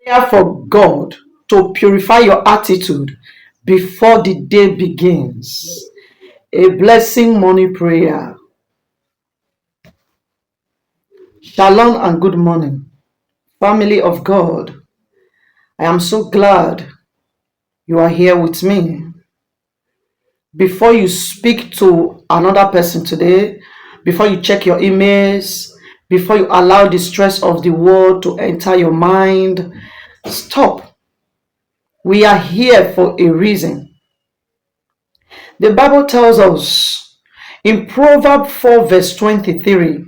Prayer for God to purify your attitude before the day begins. A blessing morning prayer. Shalom and good morning, family of God. I am so glad you are here with me. Before you speak to another person today, before you check your emails, before you allow the stress of the world to enter your mind, stop. We are here for a reason. The Bible tells us in Proverbs 4 verse 23,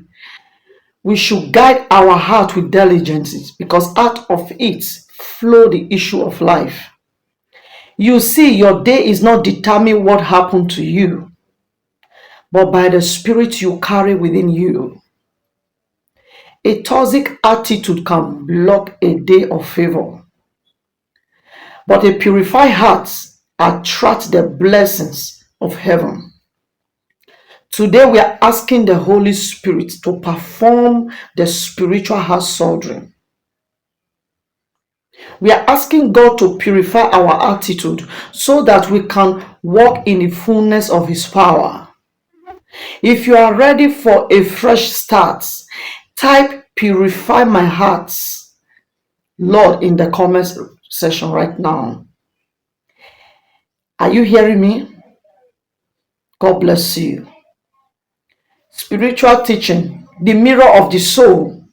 we should guide our heart with diligence because out of it flow the issue of life. You see, your day is not determined what happened to you, but by the spirit you carry within you. A toxic attitude can block a day of favor, but a purified heart attracts the blessings of heaven. Today we are asking the Holy Spirit to perform the spiritual house surgery. We are asking God to purify our attitude so that we can walk in the fullness of His power. If you are ready for a fresh start, type "purify my heart, Lord" in the comment section right now. Are you hearing me? God bless you. Spiritual teaching, the mirror of the soul.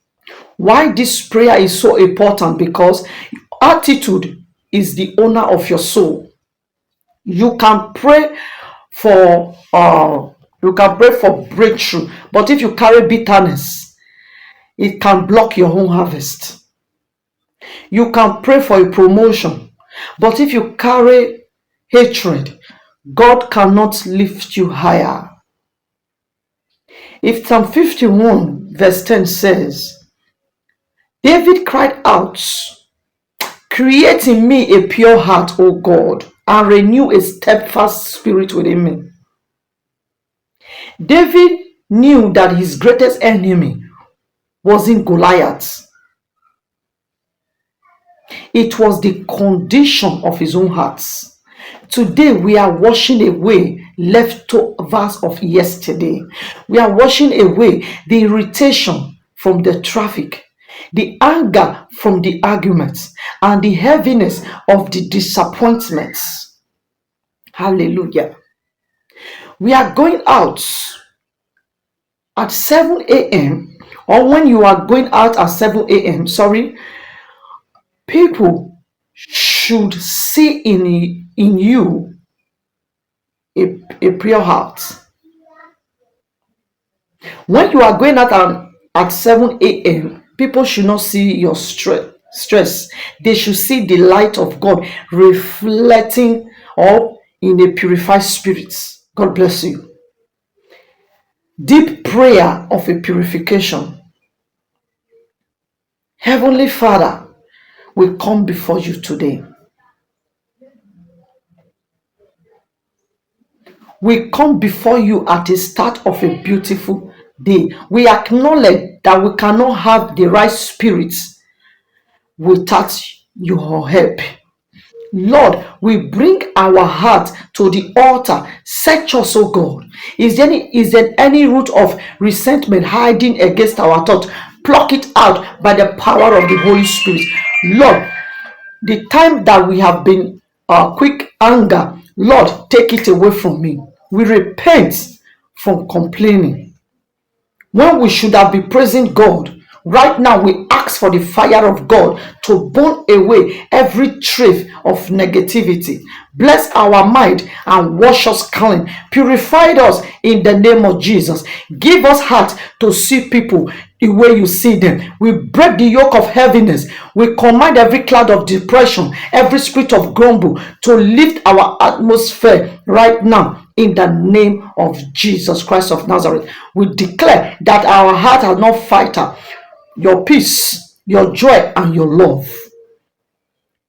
Why this prayer is so important? Because attitude is the owner of your soul. You can pray for breakthrough, but if you carry bitterness, it can block your own harvest. You can pray for a promotion, but if you carry hatred, God cannot lift you higher. If Psalm 51 verse 10 says, David cried out, "Create in me a pure heart, O God, and renew a steadfast spirit within me." David knew that his greatest enemy wasn't Goliath. It was the condition of his own heart. Today we are washing away leftovers of yesterday. We are washing away the irritation from the traffic, the anger from the arguments, and the heaviness of the disappointments. Hallelujah. We are going out at 7 a.m. or when you are going out at 7 a.m., people should see in you a pure heart. When you are going out at 7 a.m., people should not see your stress. They should see the light of God reflecting or in a purified spirit. God bless you. Deep prayer of a purification. Heavenly Father, we come before you today. We come before you at the start of a beautiful day. We acknowledge that we cannot have the right spirits without your help. Lord, we bring our heart to the altar. Search us, O God. Is there any root of resentment hiding against our thoughts? Pluck it out by the power of the Holy Spirit. Lord, the time that we have been quick anger, Lord, take it away from me. We repent from complaining when we should have been praising God. Right now we ask for the fire of God to burn away every trace of negativity. Bless our mind and wash us clean. Purify us in the name of Jesus. Give us heart to see people the way you see them. We break the yoke of heaviness. We command every cloud of depression, every spirit of grumble to lift our atmosphere right now in the name of Jesus Christ of Nazareth. We declare that our heart are not fighter. Your peace, your joy, and your love.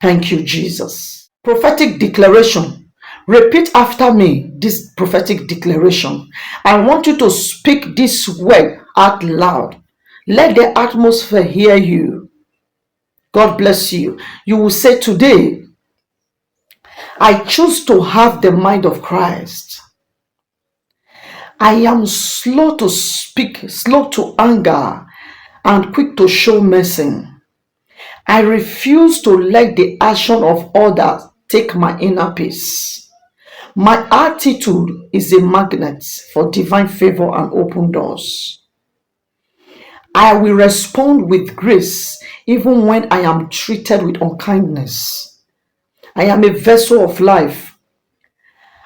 Thank you, Jesus. Prophetic declaration. Repeat after me this prophetic declaration. I want you to speak this word out loud. Let the atmosphere hear you. God bless you. You will say today, I choose to have the mind of Christ. I am slow to speak, slow to anger, and quick to show mercy. I refuse to let the action of others take my inner peace. My attitude is a magnet for divine favor and open doors. I will respond with grace even when I am treated with unkindness. I am a vessel of life.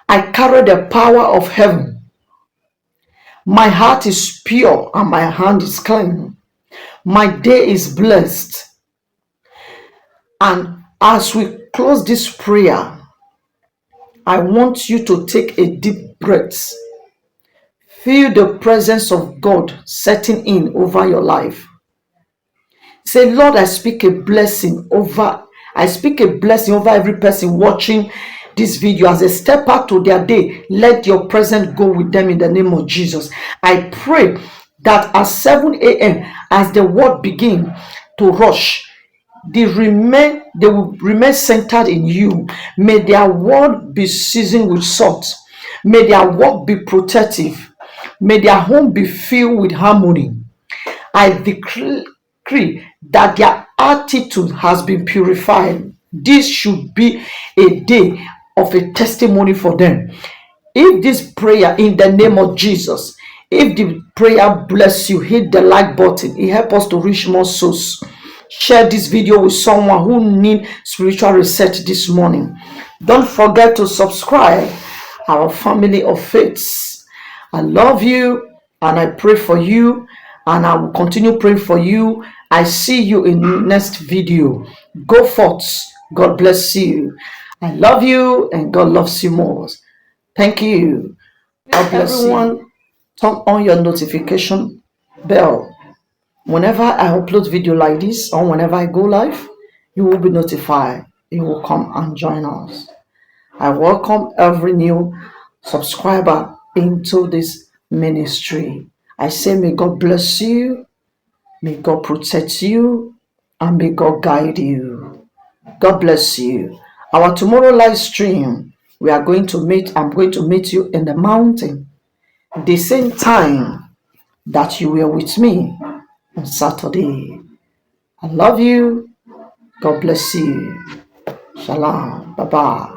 I carry the power of heaven. My heart is pure and my hand is clean. My day is blessed. And as we close this prayer, I want you to take a deep breath. Feel the presence of God setting in over your life. Say, Lord, I speak a blessing over every person watching this video. As they step out to their day, let your presence go with them in the name of Jesus. I pray that at 7 a.m., as the word begin to rush, they will remain centered in you. May their word be seasoned with salt. May their work be protective. May their home be filled with harmony. I decree that their attitude has been purified. This should be a day of a testimony for them. If this prayer in the name of Jesus, if the prayer bless you, hit the like button. It helps us to reach more souls. Share this video with someone who need spiritual reset this morning. Don't forget to subscribe our family of faiths. I love you and I pray for you, and I will continue praying for you. I see you in the next video. Go forth. God bless you. I love you and God loves you more. Thank you. God bless everyone. Turn on your notification bell. Whenever I upload video like this or whenever I go live, you will be notified. You will come and join us. I welcome every new subscriber into this ministry. I say, may God bless you, may God protect you, and may God guide you. God bless you. Our tomorrow live stream, I'm going to meet you in the mountain, the same time that you were with me on Saturday. I love you. God bless you. Shalom. Bye-bye.